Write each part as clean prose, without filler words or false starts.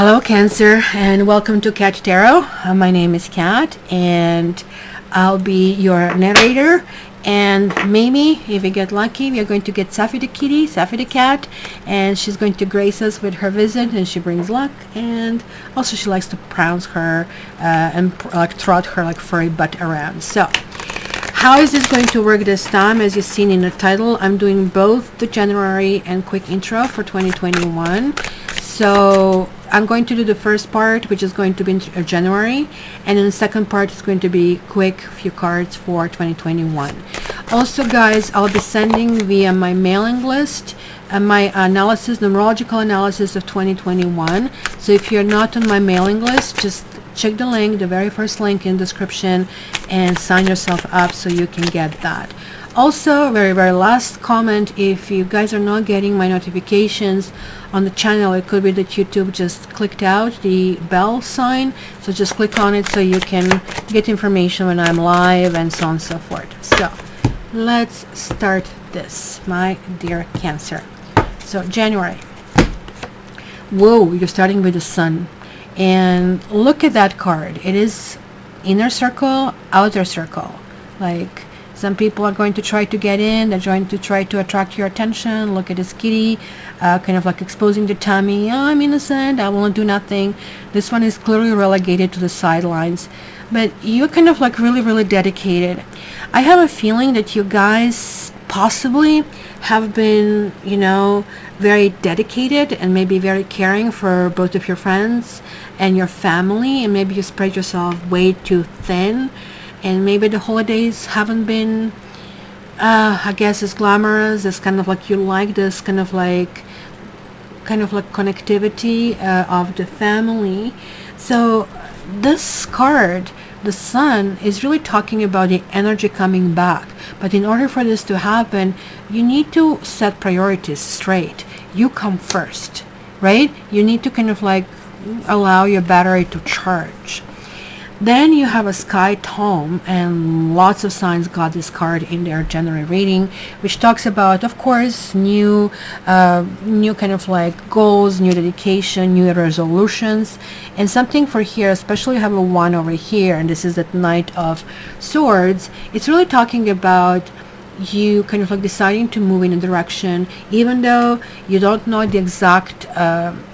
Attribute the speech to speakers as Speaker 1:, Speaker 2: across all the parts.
Speaker 1: Hello, Cancer, and welcome to Cat Tarot. My name is Cat, and I'll be your narrator. And maybe, if we get lucky, we are going to get Safi the kitty, Safi the cat, and she's going to grace us with her visit, and she brings luck. And also, she likes to prounce her and trot her like furry butt around. So, how is this going to work this time? As you've seen in the title, I'm doing both the January and quick intro for 2021. So I'm going to do the first part, which is going to be in January, and then the second part is going to be quick few cards for 2021. Also, guys, I'll be sending via my mailing list my numerological analysis of 2021. So if you're not on my mailing list, just check the link, the very first link in the description, and sign yourself up so you can get that. Also, very last comment, if you guys are not getting my notifications on the channel, it could be that YouTube just clicked out the bell sign, so just click on it so you can get information when I'm live and so on and so forth. So let's start this, my dear Cancer. So January, whoa, you're starting with the Sun, and look at that card. It is inner circle, outer circle. Like, some people are going to try to get in, they're going to try to attract your attention. Look at this kitty, kind of like exposing the tummy. Oh, I'm innocent, I won't do nothing. This one is clearly relegated to the sidelines. But you're kind of like really dedicated. I have a feeling that you guys possibly have been, very dedicated and maybe very caring for both of your friends and your family, and maybe you spread yourself way too thin. And maybe the holidays haven't been, I guess, as glamorous as kind of like you like this kind of like connectivity of the family. So this card, the Sun, is really talking about the energy coming back. But in order for this to happen, you need to set priorities straight. You come first, right? You need to kind of like allow your battery to charge. Then you have a sky tome, and lots of signs got this card in their January reading, which talks about, of course, new kind of like goals, new dedication, new resolutions, and something for here, especially you have a 1 over here, and this is the Knight of Swords. It's really talking about you kind of like deciding to move in a direction, even though you don't know the exact,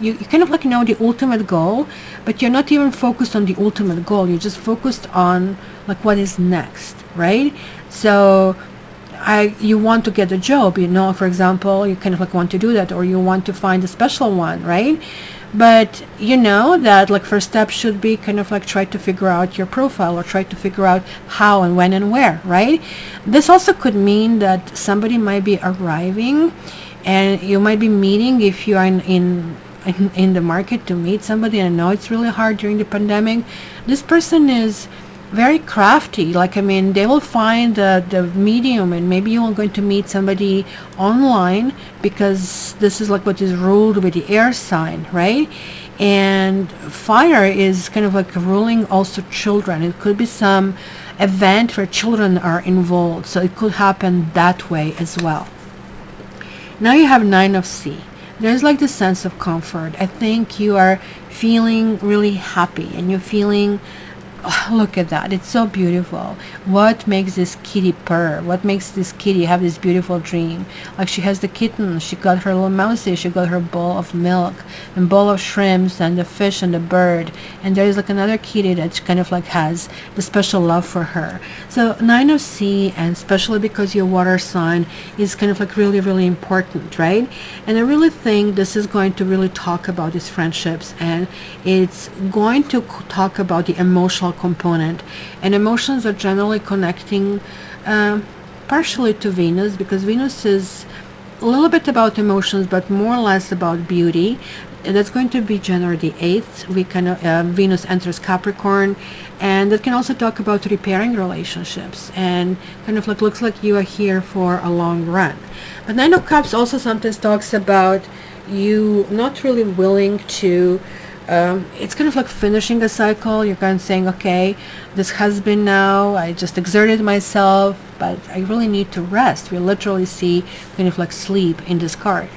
Speaker 1: you kind of like know the ultimate goal, but you're not even focused on the ultimate goal. You're just focused on like what is next, right? So you want to get a job, for example, you kind of like want to do that, or you want to find a special one, right? But you know that like first step should be kind of like try to figure out your profile, or try to figure out how and when and where, right? This also could mean that somebody might be arriving, and you might be meeting, if you are in the market to meet somebody. And I know it's really hard during the pandemic. This person is very crafty. They will find the medium, and maybe you're going to meet somebody online, because this is like what is ruled with the air sign, right? And fire is kind of like ruling also children. It could be some event where children are involved, so it could happen that way as well. Now you have 9 of Sea. There's like this sense of comfort. I think you are feeling really happy, and you're feeling, look at that, it's so beautiful. What makes this kitty purr? What makes this kitty have this beautiful dream? Like, she has the kitten, she got her little mousey, she got her bowl of milk and bowl of shrimps and the fish and the bird, and there is like another kitty that kind of like has the special love for her. So 9 of Sea, and especially because your water sign, is kind of like really important, right? And I really think this is going to really talk about these friendships, and it's going to talk about the emotional component. And emotions are generally connecting partially to Venus, because Venus is a little bit about emotions, but more or less about beauty. And that's going to be January the 8th. We kind of Venus enters Capricorn, and that can also talk about repairing relationships, and kind of like looks like you are here for a long run. But 9 of Cups also sometimes talks about you not really willing to it's kind of like finishing a cycle. You're kind of saying, okay, this has been now, I just exerted myself, but I really need to rest. We literally see kind of like sleep in this card.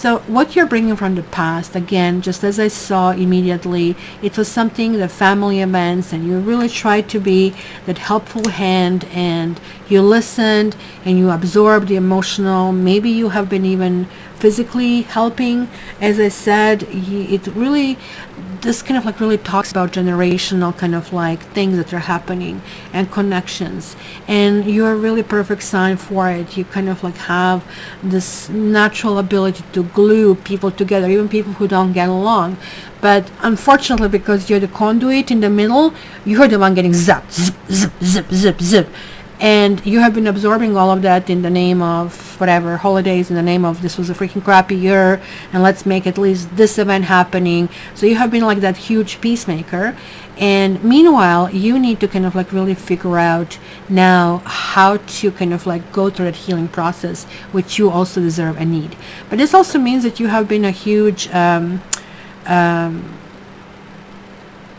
Speaker 1: So what you're bringing from the past, again, just as I saw immediately, it was something, the family events, and you really tried to be that helpful hand, and you listened and you absorbed the emotional. Maybe you have been even physically helping. As I said, it really, this kind of like really talks about generational kind of like things that are happening and connections, and you're a really perfect sign for it. You kind of like have this natural ability to glue people together, even people who don't get along. But unfortunately, because you're the conduit in the middle, you're the one getting zap, zip, zip, zip, zip, zip. And you have been absorbing all of that in the name of whatever holidays, in the name of this was a freaking crappy year and let's make at least this event happening. So you have been like that huge peacemaker. And meanwhile, you need to kind of like really figure out now how to kind of like go through that healing process, which you also deserve and need. But this also means that you have been a huge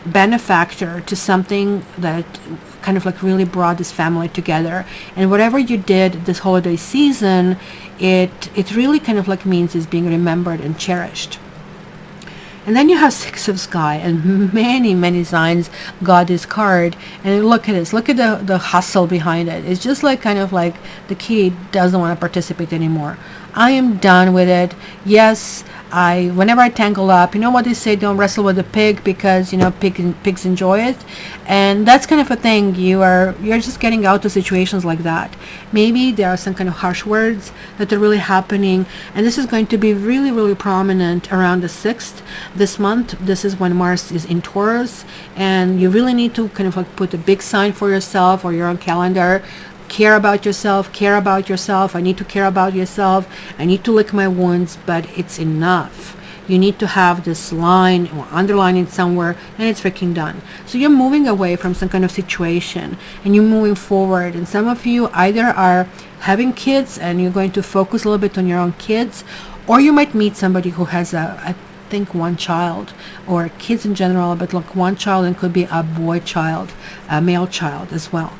Speaker 1: benefactor to something that kind of like really brought this family together. And whatever you did this holiday season, it really kind of like means is being remembered and cherished. And then you have Six of Sky, and many signs got this card. And look at this. Look at the hustle behind it. It's just like kind of like the kitty doesn't want to participate anymore. I am done with it. Yes, whenever I tangle up, you know what they say, don't wrestle with a pig because, you know, pigs enjoy it. And that's kind of a thing. You're just getting out of situations like that. Maybe there are some kind of harsh words that are really happening. And this is going to be really prominent around the 6th this month. This is when Mars is in Taurus. And you really need to kind of like put a big sign for yourself or your own calendar. Care about yourself, care about yourself. I need to care about yourself. I need to lick my wounds, but it's enough. You need to have this line or underline it somewhere, and it's freaking done. So you're moving away from some kind of situation and you're moving forward. And some of you either are having kids and you're going to focus a little bit on your own kids, or you might meet somebody who has I think one child, or kids in general, but like one child, and could be a boy child, a male child as well.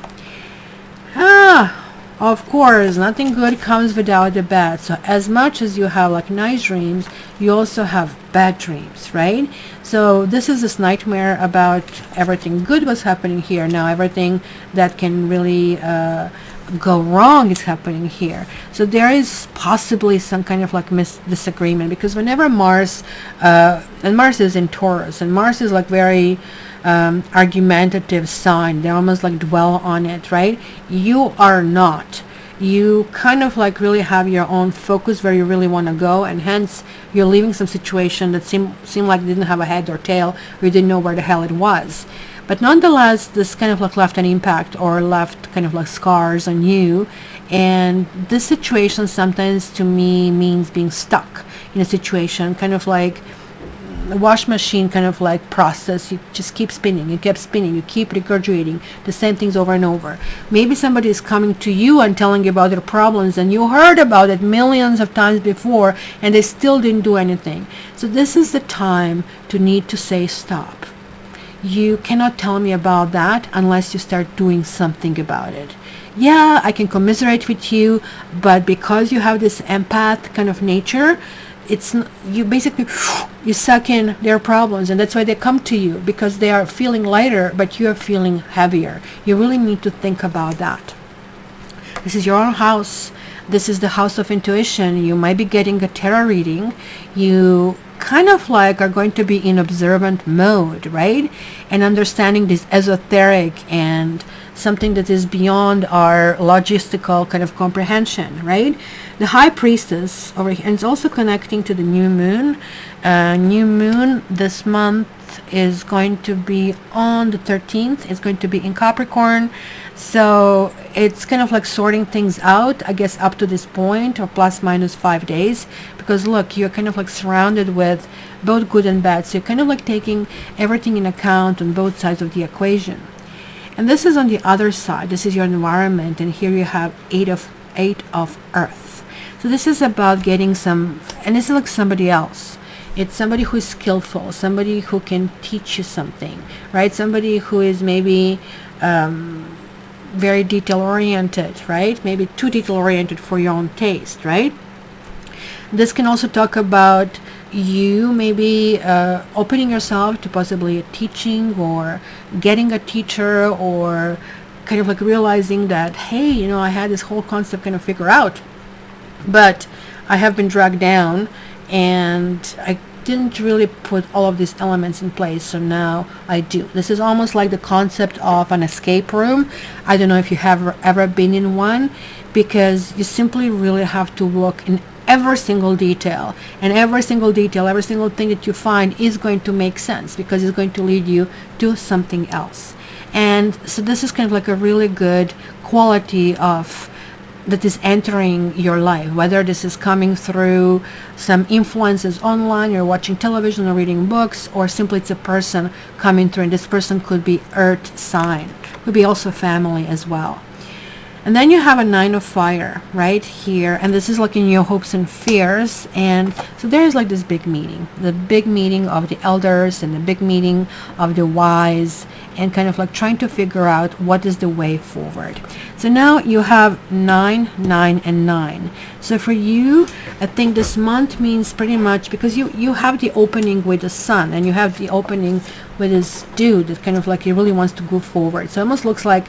Speaker 1: Of course, nothing good comes without the bad. So as much as you have like nice dreams, you also have bad dreams, right? So this is this nightmare about everything good was happening here. Now everything that can really go wrong is happening here. So there is possibly some kind of like disagreement, because whenever Mars, and Mars is in Taurus, and Mars is like very argumentative sign. They almost like dwell on it, right? You are not. You kind of like really have your own focus where you really want to go, and hence you're leaving some situation that seemed like it didn't have a head or tail, or you didn't know where the hell it was. But nonetheless, this kind of like left an impact or left kind of like scars on you. And this situation sometimes to me means being stuck in a situation, kind of like the wash machine kind of like process. You just keep spinning, you keep spinning, you keep regurgitating the same things over and over. Maybe somebody is coming to you and telling you about their problems, and you heard about it millions of times before and they still didn't do anything. So this is the time to need to say stop. You cannot tell me about that unless you start doing something about it. Yeah, I can commiserate with you, but because you have this empath kind of nature, you basically you suck in their problems, and that's why they come to you, because they are feeling lighter but you're feeling heavier. You really need to think about that. This is your own house. This is the house of intuition. You might be getting a tarot reading. You kind of like are going to be in observant mode, right? And understanding this esoteric and something that is beyond our logistical kind of comprehension, right? The High Priestess over here, and it's also connecting to the new moon. New moon this month is going to be on the 13th. It's going to be in Capricorn. So it's kind of like sorting things out, I guess, up to this point, or plus minus 5 days. Because look, you're kind of like surrounded with both good and bad. So you're kind of like taking everything in account on both sides of the equation. And this is on the other side. This is your environment. And here you have eight of earth. So this is about getting some, and this is like somebody else. It's somebody who is skillful, somebody who can teach you something, right? Somebody who is maybe very detail oriented, right? Maybe too detail oriented for your own taste, right? This can also talk about you maybe opening yourself to possibly a teaching or getting a teacher, or kind of like realizing that, hey, you know, I had this whole concept kind of figure out, but I have been dragged down and I didn't really put all of these elements in place, so now I do. This is almost like the concept of an escape room. I don't know if you have ever been in one, because you simply really have to look in every single detail, and every single detail, every single thing that you find is going to make sense, because it's going to lead you to something else. And so this is kind of like a really good quality of that is entering your life, whether this is coming through some influences online, you're watching television or reading books, or simply it's a person coming through, and this person could be earth sign, could be also family as well. And then you have a 9 of fire right here, and this is like in your hopes and fears. And so there's like this big meeting, the big meeting of the elders and the big meeting of the wise, and kind of like trying to figure out what is the way forward. So now you have 9, 9, and 9. So for you, I think this month means pretty much, because you have the opening with the sun, and you have the opening with this dude that kind of like he really wants to go forward. So it almost looks like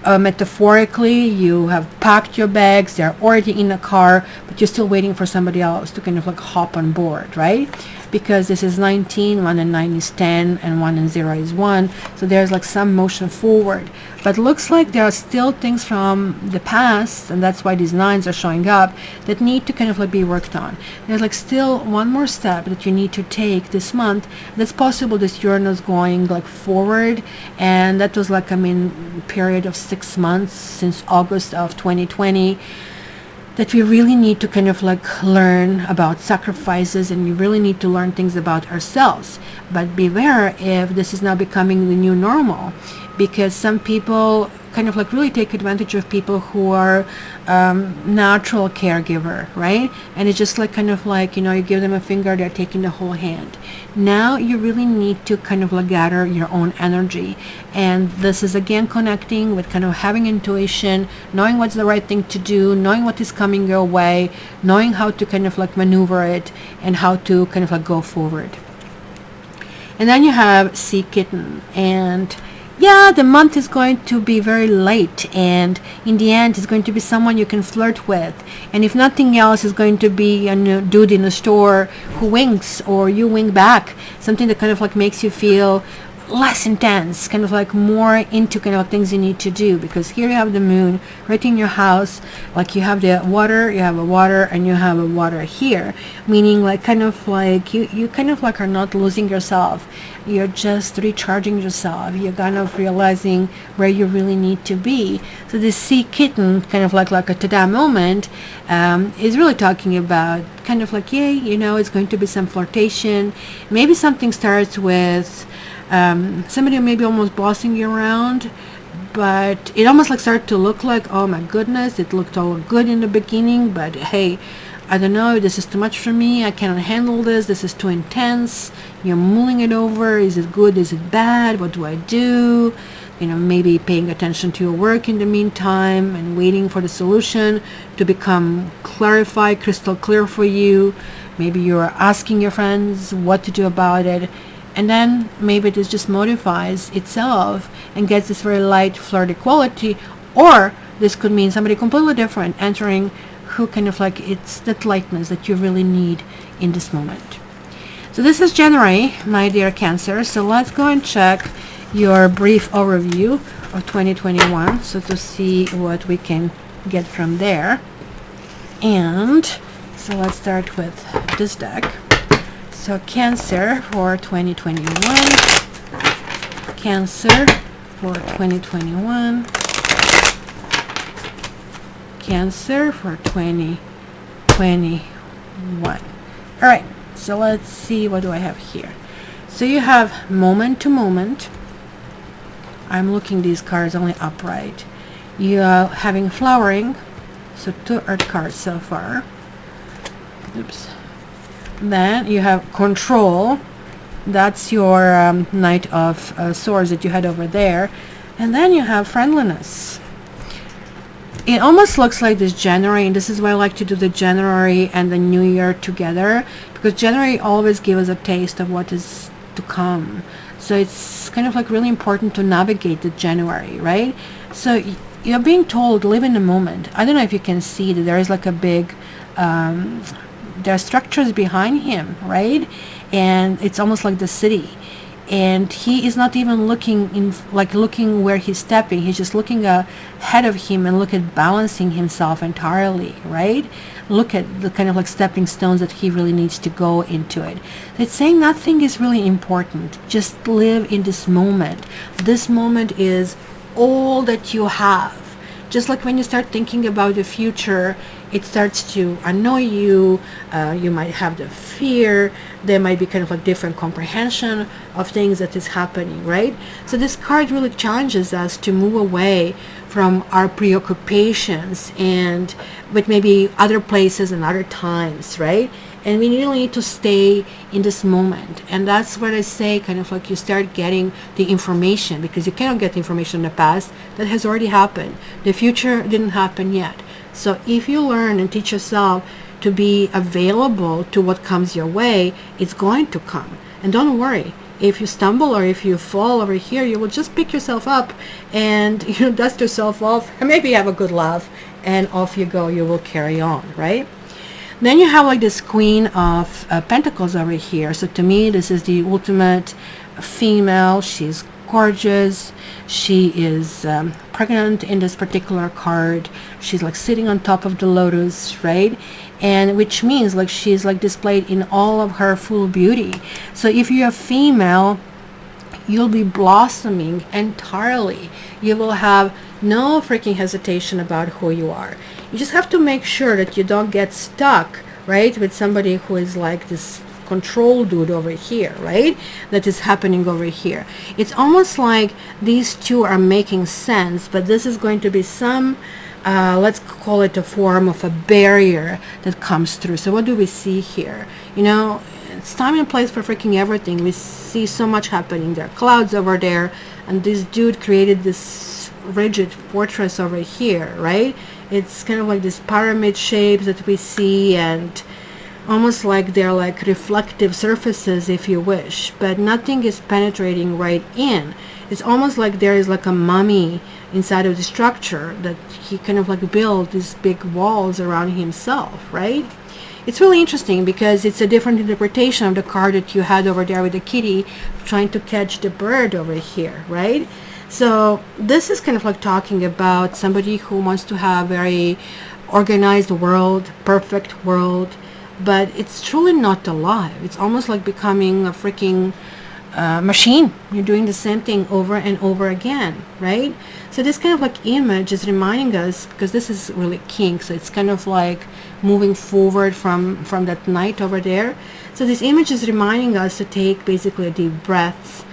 Speaker 1: metaphorically, you have packed your bags, they're already in a car, but you're still waiting for somebody else to kind of like hop on board, right? Because this is 19, 1 and 9 is 10, and 1 and 0 is 1. So there's like some motion forward. But looks like there are still things from the past, and that's why these 9s are showing up, that need to kind of like be worked on. There's like still one more step that you need to take this month. That's possible this Uranus going like forward, and that was like, I mean, period of 6 months since August of 2020, that we really need to kind of like learn about sacrifices, and we really need to learn things about ourselves. But beware if this is now becoming the new normal, because some people kind of like really take advantage of people who are natural caregiver, right? And it's just like kind of like, you know, you give them a finger, they're taking the whole hand. Now you really need to kind of like gather your own energy, and this is again connecting with kind of having intuition, knowing what's the right thing to do, knowing what is coming your way, knowing how to kind of like maneuver it, and how to kind of like go forward. And then you have Sea Kitten, and yeah, the month is going to be very light, and in the end it's going to be someone you can flirt with, and if nothing else, it's going to be a dude in a store who winks, or you wink back, something that kind of like makes you feel less intense, kind of like more into kind of things you need to do. Because here you have the moon right in your house, like you have the water, you have a water, and you have a water here, meaning like kind of like you kind of like are not losing yourself, you're just recharging yourself, you're kind of realizing where you really need to be. So this Sea Kitten, kind of like a ta-da moment, is really talking about kind of like, yay, you know, it's going to be some flirtation. Maybe something starts with somebody maybe almost bossing you around, but it almost like started to look like, oh my goodness, it looked all good in the beginning, but hey, I don't know, this is too much for me, I cannot handle this is too intense, you're mulling it over, is it good, is it bad, what do I do? You know, maybe paying attention to your work in the meantime and waiting for the solution to become clarified, crystal clear for you. Maybe you're asking your friends what to do about it, and then maybe this just modifies itself and gets this very light, flirty quality. Or this could mean somebody completely different entering, who kind of like, it's that lightness that you really need in this moment. So this is January, my dear Cancer. So let's go and check your brief overview of 2021, so to see what we can get from there. And so let's start with this deck. So Cancer for 2021, Cancer for 2021, Cancer for 2021. All right, so let's see, what do I have here? So you have moment to moment. I'm looking these cards only upright. You are having flowering, so 2 earth cards so far. Oops. Then you have control. That's your Knight of Swords that you had over there. And then you have friendliness. it almost looks like this January, and this is why I like to do the January and the New Year together, because January always gives us a taste of what is to come. So it's kind of like really important to navigate the January, right? So you're being told, live in the moment. I don't know if you can see that there is like a big, there are structures behind him, right? And it's almost like the city. And he is not even looking where he's stepping. He's just looking ahead of him and look at balancing himself entirely, right? Look at the kind of like stepping stones that he really needs to go into it. It's saying nothing is really important. Just live in this moment. This moment is all that you have. Just like when you start thinking about the future, it starts to annoy you. You might have the fear. There might be kind of like different comprehension of things that is happening, right? So this card really challenges us to move away from our preoccupations and with maybe other places and other times, right? And we really need to stay in this moment. And that's what I say, kind of like you start getting the information, because you cannot get information in the past that has already happened. The future didn't happen yet. So if you learn and teach yourself to be available to what comes your way, it's going to come. And don't worry, if you stumble or if you fall over here, you will just pick yourself up and dust yourself off and maybe have a good laugh, and off you go. You will carry on, right? Then you have like this Queen of Pentacles over here. So to me, this is the ultimate female. She's gorgeous. She is pregnant in this particular card. She's like sitting on top of the lotus, right? And which means like she's like displayed in all of her full beauty. So if you're a female, you'll be blossoming entirely. You will have no freaking hesitation about who you are. You just have to make sure that you don't get stuck, right, with somebody who is like this control dude over here, right, that is happening over here. It's almost like these two are making sense, but this is going to be some let's call it a form of a barrier that comes through. So what do we see here? It's time and place for freaking everything. We see so much happening. There are clouds over there, and this dude created this rigid fortress over here, right? It's kind of like this pyramid shapes that we see, and almost like they're like reflective surfaces, if you wish, but nothing is penetrating right in. It's almost like there is like a mummy inside of the structure that he kind of like built these big walls around himself, right? It's really interesting because it's a different interpretation of the card that you had over there with the kitty trying to catch the bird over here, right? So this is kind of like talking about somebody who wants to have a very organized world, perfect world, but it's truly not alive. It's almost like becoming a freaking machine. You're doing the same thing over and over again, right? So this kind of like image is reminding us, because this is really king, so it's kind of like moving forward from that knight over there. So this image is reminding us to take basically a deep breath,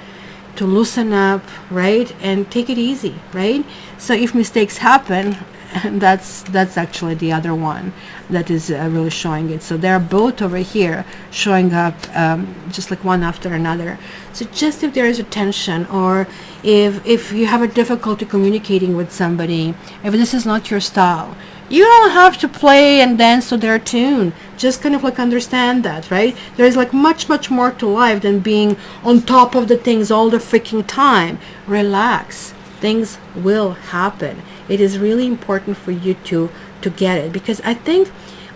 Speaker 1: to loosen up, right, and take it easy, right? So if mistakes happen, that's actually the other one that is really showing it. So they're both over here showing up just like one after another. So just if there is a tension, or if you have a difficulty communicating with somebody, if this is not your style, you don't have to play and dance to their tune. Just kind of like understand that, right? There is like much more to life than being on top of the things all the freaking time. Relax. Things will happen. It is really important for you to get it, because I think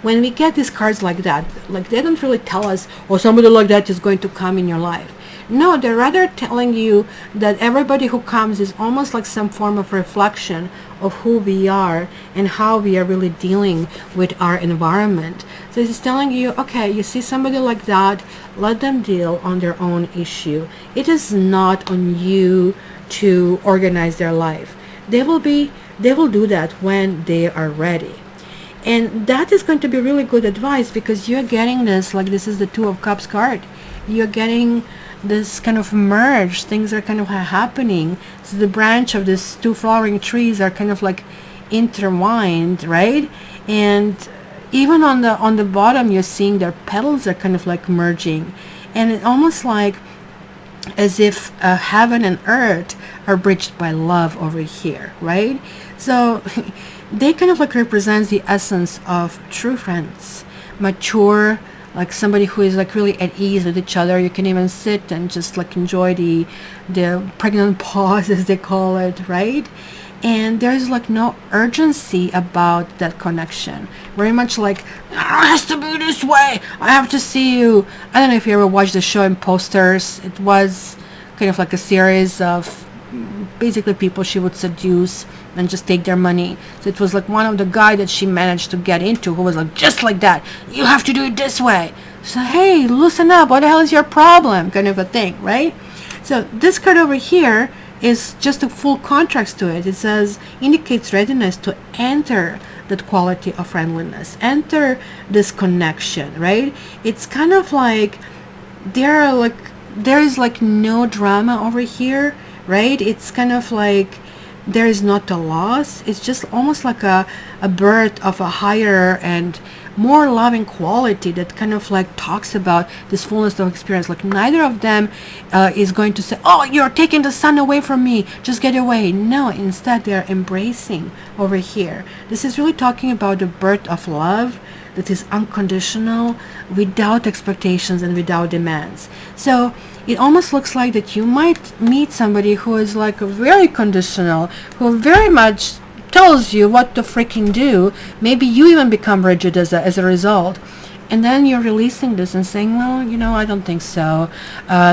Speaker 1: when we get these cards like that, like they don't really tell us, oh, somebody like that is going to come in your life. No, they're rather telling you that everybody who comes is almost like some form of reflection of who we are and how we are really dealing with our environment. So it's telling you, okay, you see somebody like that, let them deal on their own issue. It is not on you to organize their life. They will do that when they are ready. And that is going to be really good advice, because you're getting this, like this is the Two of Cups card. You're getting this kind of merge. Things are kind of happening. So the branch of these two flowering trees are kind of like intertwined, right? And even on the bottom, you're seeing their petals are kind of like merging. And it's almost like as if heaven and earth are bridged by love over here, right? So they kind of like represents the essence of true friends, mature, like somebody who is like really at ease with each other. You can even sit and just like enjoy the pregnant pause, as they call it, right? And there's like no urgency about that connection. Very much like, "Ah, it has to be this way, I have to see you." I don't know if you ever watched the show Imposters. It was kind of like a series of basically people she would seduce and just take their money. So it was like one of the guy that she managed to get into who was like, just like that, "You have to do it this way." So, hey, loosen up, what the hell is your problem, kind of a thing, right? So this card over here is just a full contrast to it. It says indicates readiness to enter that quality of friendliness, enter this connection, right? It's kind of like there is like no drama over here, right? It's kind of like there is not a loss. It's just almost like a birth of a higher and more loving quality that kind of like talks about this fullness of experience. Like neither of them is going to say, "Oh, you're taking the sun away from me, just get away." No, instead they're embracing over here. This is really talking about the birth of love that is unconditional, without expectations and without demands. So it almost looks like that you might meet somebody who is like very conditional, who very much tells you what to freaking do. Maybe you even become rigid as a result. And then you're releasing this and saying, "Well, I don't think so.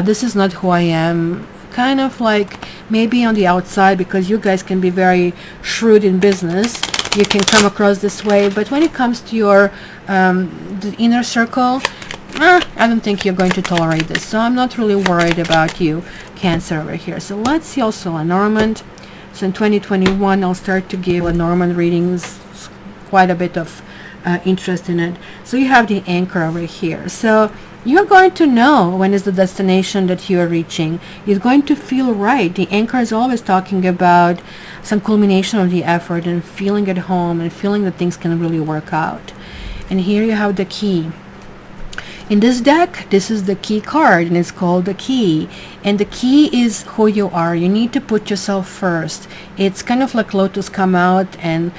Speaker 1: This is not who I am." Kind of like maybe on the outside, because you guys can be very shrewd in business, you can come across this way. But when it comes to your the inner circle, I don't think you're going to tolerate this. So I'm not really worried about you, Cancer, over here. So let's see also Lenormand. So in 2021, I'll start to give Lenormand readings, quite a bit of interest in it. So you have the anchor over here. So you're going to know when is the destination that you're reaching. You're going to feel right. The anchor is always talking about some culmination of the effort and feeling at home and feeling that things can really work out. And here you have the key. In this deck, this is the key card, and it's called the key. And the key is who you are. You need to put yourself first. It's kind of like Lotus come out, and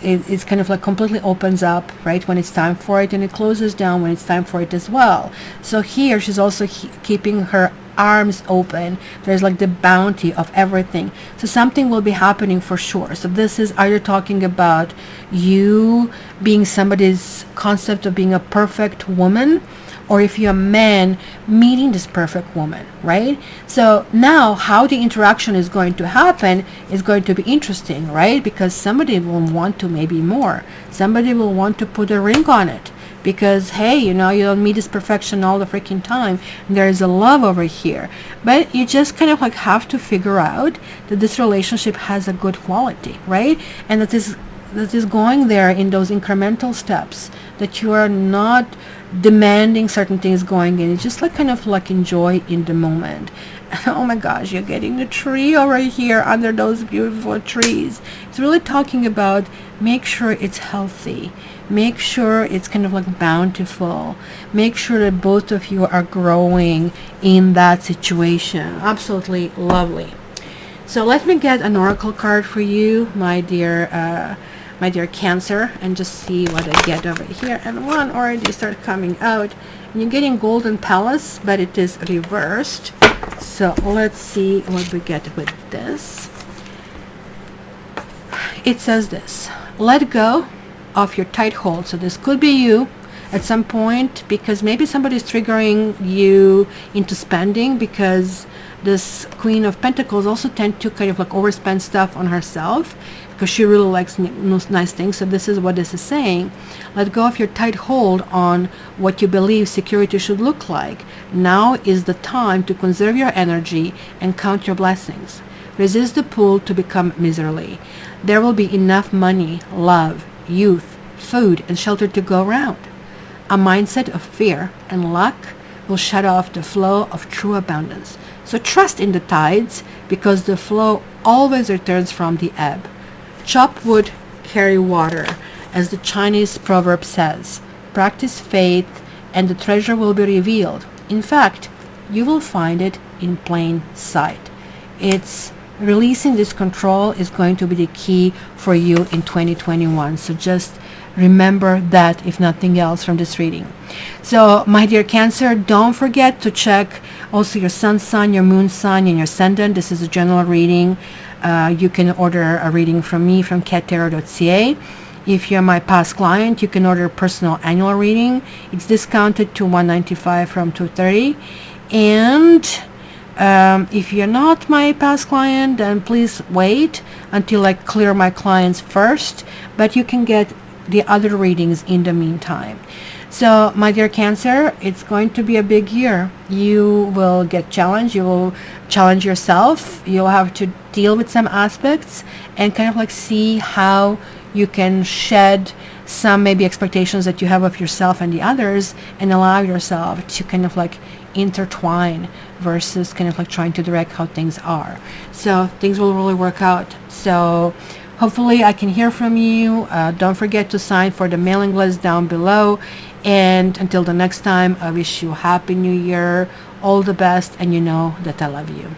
Speaker 1: it's kind of like completely opens up, right, when it's time for it, and it closes down when it's time for it as well. So here, she's also keeping her arms open. There's like the bounty of everything. So something will be happening for sure. So this is either talking about you being somebody's concept of being a perfect woman, or if you're a man, meeting this perfect woman, right? So now how the interaction is going to happen is going to be interesting, right? Because somebody will want to maybe more. Somebody will want to put a ring on it. Because, hey, you don't meet this perfection all the freaking time. There is a love over here. But you just kind of like have to figure out that this relationship has a good quality, right? And that is going there in those incremental steps, that you are not demanding certain things going in. It's just like kind of like enjoy in the moment. Oh my gosh, you're getting the tree over here under those beautiful trees. It's really talking about make sure it's healthy. Make sure it's kind of like bountiful. Make sure that both of you are growing in that situation. Absolutely lovely. So let me get an oracle card for you, my dear Cancer, and just see what I get over here. And one already started coming out. And you're getting Golden Palace, but it is reversed. So let's see what we get with this. It says this: let go of your tight hold. So this could be you at some point, because maybe somebody's triggering you into spending, because this Queen of Pentacles also tend to kind of like overspend stuff on herself, because she really likes nice things. So this is what this is saying. Let go of your tight hold on what you believe security should look like. Now is the time to conserve your energy and count your blessings. Resist the pull to become miserly. There will be enough money, love, youth, food, and shelter to go around. A mindset of fear and lack will shut off the flow of true abundance. So trust in the tides, because the flow always returns from the ebb. Chop wood, carry water, as the Chinese proverb says. Practice faith, and the treasure will be revealed. In fact, you will find it in plain sight. It's releasing this control is going to be the key for you in 2021. So just remember that, if nothing else, from this reading. So my dear Cancer, don't forget to check also your sun sign, your moon sign, and your ascendant. This is a general reading. You can order a reading from me from cattarot.ca. If you're my past client, you can order a personal annual reading. It's discounted to $195 from $230. And if you're not my past client, then please wait until I clear my clients first. But you can get the other readings in the meantime. So my dear Cancer, it's going to be a big year. You will get challenged. You will challenge yourself. You'll have to deal with some aspects and kind of like see how you can shed some maybe expectations that you have of yourself and the others, and allow yourself to kind of like intertwine versus kind of like trying to direct how things are. So things will really work out. So hopefully I can hear from you. Don't forget to sign for the mailing list down below. And until the next time, I wish you a happy new year, all the best, and you know that I love you.